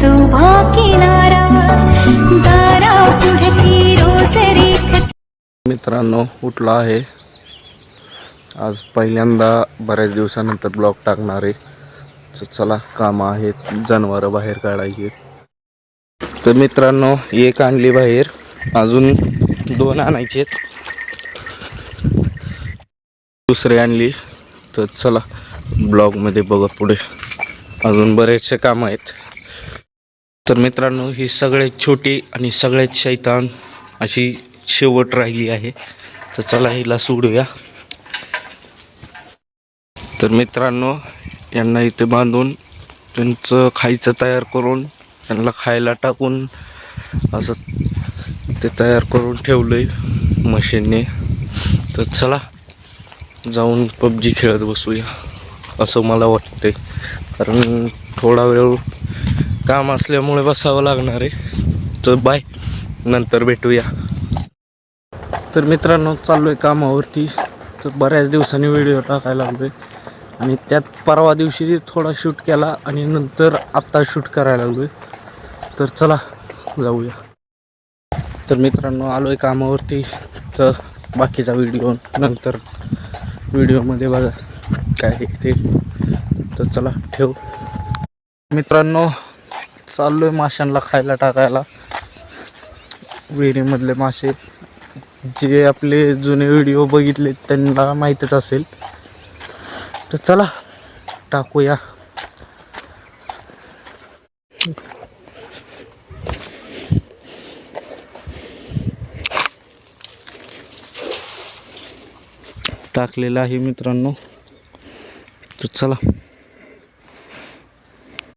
उभा किनारा दारा पुढती रोज रेख. मित्रांनो उठला आहे आज पहिल्यांदा बऱ्याच दिवसानंतर ब्लॉग टाकणार आहे. तर चला काम आहेत, जनावरं बाहेर काढायची. तर मित्रांनो एक आणली बाहेर, अजून 2 आणायचे, दुसरी आणली. तर चला ब्लॉगमध्ये बघा, पुढे अजून बरेचसे काम आहेत. तर मित्रांनो ही सगळ्यात छोटी आणि सगळ्यात शैतान अशी शेवट राहिली आहे. तर चला हिला सोडूया. तर मित्रांनो यांना इथे बांधून त्यांचं खायचं तयार करून त्यांना खायला टाकून असं ते तयार करून ठेवलंय मशीनने. तर चला जाऊन PUBG खेळत बसूया असं मला वाटतंय, कारण थोडा वेळ काम असल्यामुळे बसावं लागणार आहे. तर बाय, नंतर भेटूया. तर मित्रांनो चाललोय कामावरती. तर बऱ्याच दिवसांनी व्हिडिओ टाकायला लागलोय आणि त्यात परवा दिवशी थोडा शूट केला आणि नंतर आत्ता शूट करायला लागलोय. तर चला जाऊया. तर मित्रांनो आलोय कामावरती. तर बाकीचा व्हिडिओ नंतर व्हिडिओमध्ये बघा काय आहे ते. तर चला ठेव. मित्रांनो चाललोय माशांना खायला टाकायला. विहिरीमधले मासे जे आपले जुने व्हिडिओ बघितले त्यांना माहीतच असेल. तर चला टाकूया. टाकलेलं आहे मित्रांनो. तर चला.